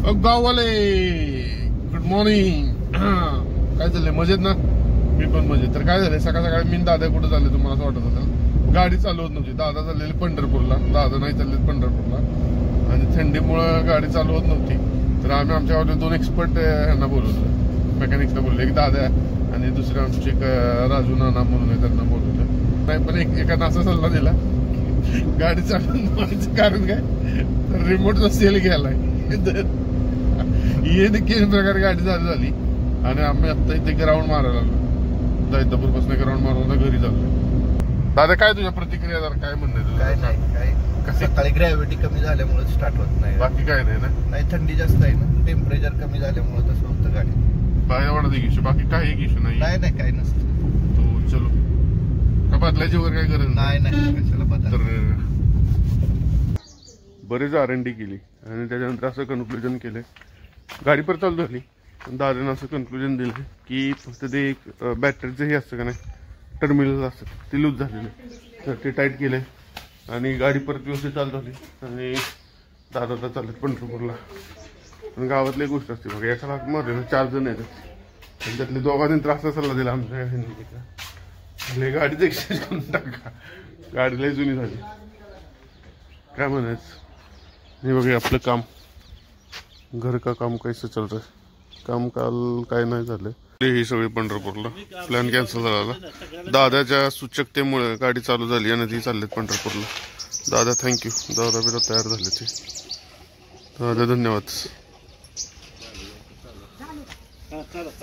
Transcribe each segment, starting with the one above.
गाववाले good morning. काय चाललंय? मजेत ना? मी पण मजेत. तर काय झालंय, सकाळ सकाळी मी दादा कुठं चालले तुम्हाला असं वाटत होतं? गाडी चालू होत नव्हती. दादा चाललेले पंढरपूरला, दादा नाही चालले पंढरपूरला, आणि थंडीमुळे गाडी चालू होत नव्हती. तर आम्ही आमच्या गावातले 2 एक्सपर्ट यांना बोलवलं, मेकॅनिक्सला बोलले, एक दादा आणि दुसरे आमचे राजू नाना म्हणून आहे, त्यांना बोलवलं. नाही पण एकानं असा सल्ला दिला, गाडी चालवण्याचं कारण काय, तर रिमोटचा सेल घ्यायलाय. ये प्रकारे गाडी चालू झाली आणि आम्ही आता इथे ग्राउंड मारायला लागलो. दैतापूर पासून ग्राउंड मारून घरी चाललो. दादा काय तुझ्या प्रतिक्रिया, काय म्हणणं तुझं? काय नाही, सकाळी ग्रॅव्हिटी कमी झाल्यामुळे स्टार्ट होत नाही. बाकी काय नाही ना? नाही, थंडी जास्त आहे ना, टेम्परेचर कमी झाल्यामुळे तसं होतं गाडी. बाहेर वाढत एक इश्यू, बाकी काही एक इश्यू नाही. नाही काही नसतं. तो चलो का बदलायची वगैरे काय गरज नाही कशाला बदल. तर बरेच R&D केली आणि त्याच्यानंतर असं कन्क्लुजन केलं, गाडी परत चालू झाली. दादाने असं कन्क्लुजन दिलं की फक्त ते एक बॅटरीचं हे असतं का नाही, टर्मिनल असतं ते लूज झालेलं, तर ते टाईट केलं आणि गाडी परत व्यवस्थित चालू झाली. आणि दादा चालत पंढरपूरला. पण गावातली गोष्ट असते बघा, एका लाख मध्ये 4 जण येतात आणि त्यातले दोघांनी त्रास सल्ला दिला आमच्या गाडीचं एक्सचेंज करून टाका, गाडी लय जुनी झाली. काय म्हणायचं? हे बघा आपलं काम, घर का काम कैसे चल रहा है. काम काल काय नाही झालं. हे सगळे पंढरपूरला, प्लॅन कॅन्सल झाला. दादाच्या सूचकतेमुळे गाडी चालू झाली आणि ती चाललेत पंढरपूरला. दादा थँक्यू, दादा बिरा तयार झाले ते. दादा धन्यवाद.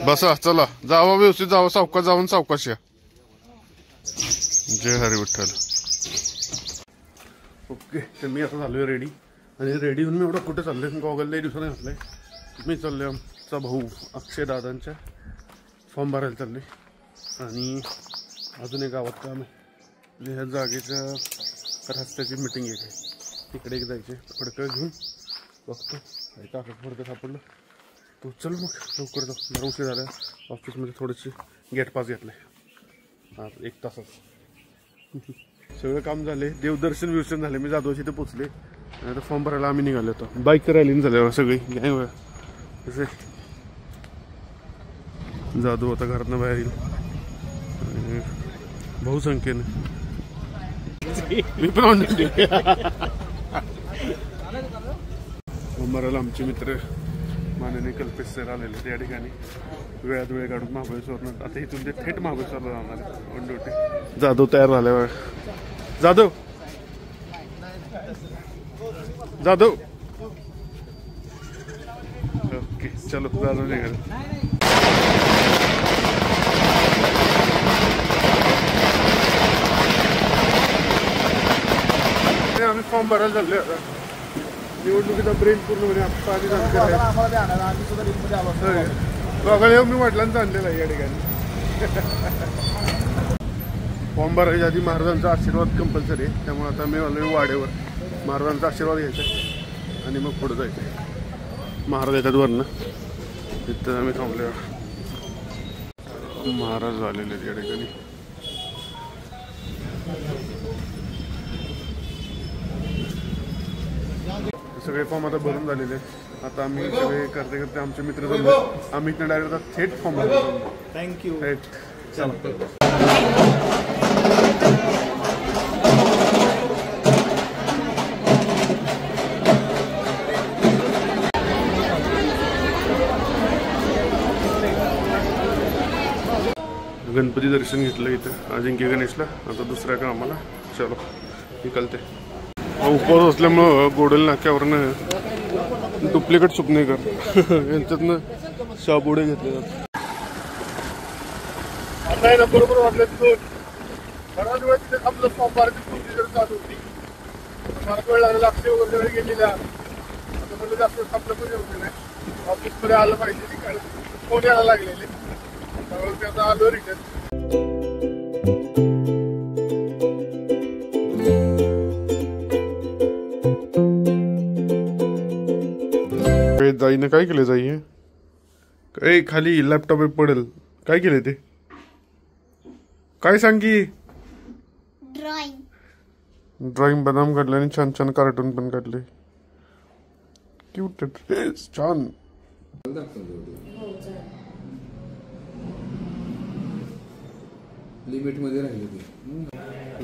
बसा, चला जावा, व्यवस्थित जावा, सावकाश जाऊन सावकाश या. जय हरी विठ्ठल. ओके, तर मी आता झालोय रेडी, आणि रेडी होऊन मी एवढं कुठे चाललोय, गॉगल लई दिवसाने घातलंय. मी चाललोय आमचा भाऊ अक्षय दादांच्या फॉर्म भरायला चाललोय. आणि अजून एक गावात काम आहे, ह्या जागेच्या रस्त्याची मिटिंग आहे, तिकडे एक जायचे. फडकं घेऊन बघतो काही कागद फडकं सापडलं तो चल मग लवकर जाऊ. जरा उशीर झाला, ऑफिसमध्ये थोडीशी गेट पास घेतलाय 1 तासात. सगळं काम झाले, देवदर्शन विवसन झाले, मी जाधवशी ते पोचले. आणि आता फॉर्म भरायला आम्ही निघालो होतो. बाईक रॅलीन झाल्यावर सगळी कसे जाधव आता घरातनं बाहेर येईल आणि बहुसंख्येने मी पण फॉर्म भरायला आमचे मित्र माननीय कल्पेश सर आलेले त्या ठिकाणी. वेळात वेळ काढून महाबळेश्वरनं आता इथून ते थेट महाबळेश्वरला जाणार ऑन ड्युटी. जाधव तयार झाल्यावर, जाधव जाधव ओके चलो जाधव निघाल. आम्ही फॉर्म भरायला चाललोय आता. निवडणुकीचा ब्रेन पूर्णपणे आधी बघायला मी वडिलांचा आणलेला आहे या ठिकाणी. फॉर्म भरायच्या आधी महाराजांचा आशीर्वाद कंपल्सरी आहे, त्यामुळे आता मी आलोय वाडेवर. महाराजांचा आशीर्वाद घ्यायचा आणि मग पुढे जायचं. महाराज येतात वरनं, तिथं आम्ही थांबलो. महाराज आलेले आहेत या ठिकाणी. सगळे फॉर्म आता भरून झालेले आहेत. आता आम्ही सगळे करते करते आमचे मित्र जमले, आम्ही इथं डायरेक्ट थेट फॉर्म भरतो. थँक्यू. गणपती दर्शन घेतलं इथं अजिंक्य गणेशला. आता दुसऱ्या कामाला चलो निकलते. उपवास असल्यामुळं गोडल नाक्यावरनं डुप्लिकेट सुपनेकर यांच्यातनं शाबुडे घेतले जातात. आता आहे ना बरोबर वाटलं 2 बराच वेळ तिथे थांबलं. फॉर्म भरायची प्रोसिजर चालू होती, फार वेळ लागला. अक्षय वगैरे गेलेल्या आता म्हणलं जास्त थांबलं पण होते नाही, ऑफिसमध्ये आलं पाहिजे. तिकडे फोन यायला लागलेले, त्यामुळे त्याचा आलो रिटर्न. जाईनं काय केलं? जाई काय खाली लॅपटॉप पडेल, काय केलं ते? काय सांग की? ड्रॉइंग बदाम काढले आणि छान छान कार्टून पण काढले. क्यूट छान. लिमिट मध्ये राहिले ते.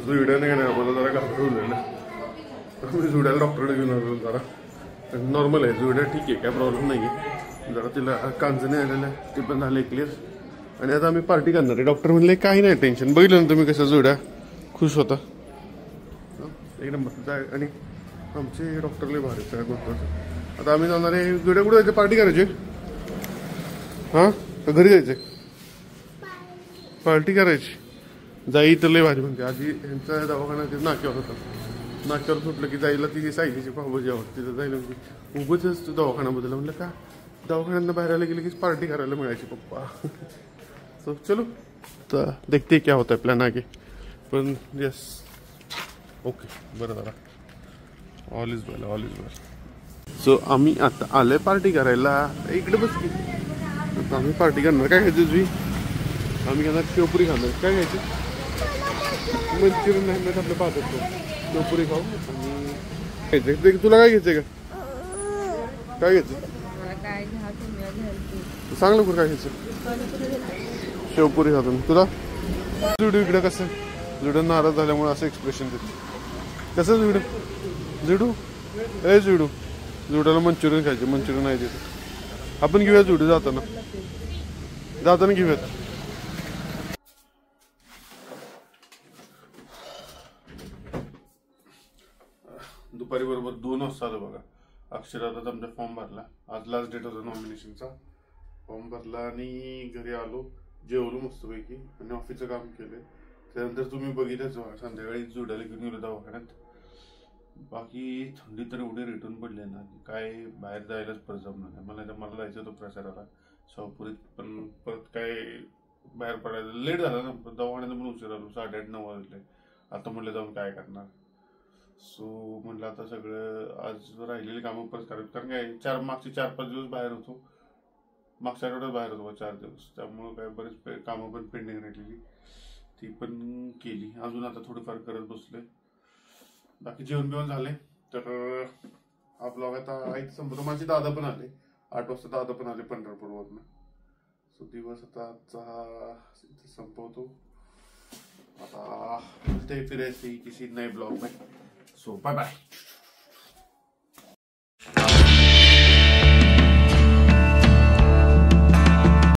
जुड्याने का नाही आम्हाला जरा घाबरवलेलं. आम्ही जुड्याला डॉक्टरकडे घेऊन आलो जरा. नॉर्मल आहे जुड्या, ठीक आहे, काय प्रॉब्लेम नाही आहे. जरा तिला कांजणे आलेलं आहे, ते पण झाले क्लिअर. आणि आता आम्ही पार्टी करणार आहे. डॉक्टर म्हणले काही नाही टेन्शन. बघितलं ना तुम्ही कसं जुड्या खुश होता एक नंबर. आणि आमचे डॉक्टरले भारी सगळ्या गोष्ट. आता आम्ही जाणार आहे जुड्या. कुठे जायचं? पार्टी करायची? हां, घरी जायचंय? पार्टी करायची. जाई तर लय भारी म्हणते. आधी यांचा दवाखाना ते नाक्यावर होता. नाक्यावर सुटलं की जाईला ती सायलीची पावभाजी आवडते. तिथं जायला म्हणजे उगाच दवाखाना बदलला. म्हणलं का दवाखान्यात बाहेर आलं गेलं की पार्टी करायला मिळायची पप्पा. सो चलो तर देखते क्या होता है प्लॅन आगे. पण यस ओके बरं झाला. All is well, all is well. So आम्ही आता आलोय पार्टी करायला. इकडे बस की. आता आम्ही पार्टी करणार. काय खायचं तुझी? आम्ही घेणार शेवपुरी खाणार. काय घ्यायचं? मंचुरियन नाही आपलं पाहतो. शेवपुरी खाऊ आणि घ्यायचं. तुला काय घ्यायचंय का? काय घ्यायचं सांग लवकर. काय घ्यायचं? शेवपुरी खातो. तुला? जुडू इकडे कसं? जुडू नाराज झाल्यामुळे असं एक्सप्रेशन देते. कसं जुडू? जुडू ए जुडू. जुडाला मंचुरियन खायचे. मंचुरियन आहे तिथे. आपण घेऊया जुडू जाताना. जाताना घेऊयात. दुपारी बरोबर 2 वाजता आलं बघा. अक्षरात आमचा फॉर्म भरला. आज लास्ट डेट होता नॉमिनेशनचा. फॉर्म भरला आणि घरी आलो. जेवलो मस्तपैकी आणि ऑफिसचं काम केलं. त्यानंतर तुम्ही बघितलंच संध्याकाळी जुड्याला घेऊन गेलो दवाखान्यात. बाकी थंडी तर एवढी रिटर्न पडली ना की काय बाहेर जायलाच परत जमणार नाही. मला जायचं होतं प्रचाराला शाहपुरीत. पण परत काय बाहेर पडायला लेट झाला ना. दवाखान्यात पण उशीर आलो. 8:30-9 वाजले. आता म्हटलं जाऊन काय करणार. सो म्हटलं आता सगळं आज राहिलेली कामं परत करायची. कारण काय मागचे 4-5 दिवस बाहेर होतो. मागच्या आठवड्यात बाहेर होतो 4 दिवस. त्यामुळं काय बरेच कामं पण पेंडिंग राहिलेली ती पण केली. अजून आता थोडीफार करत बसले. बाकी जेवण बिवण झाले. तर हा ब्लॉग आता ऐक संपतो. माझे दादा पण आले 8 वाजता. दादा पण आले पंढरपूरवरनं. सो दिवस आता आजचा संपवतो. आता मिलते फिर ऐसे ही किसी नए ब्लॉग में. So bye bye.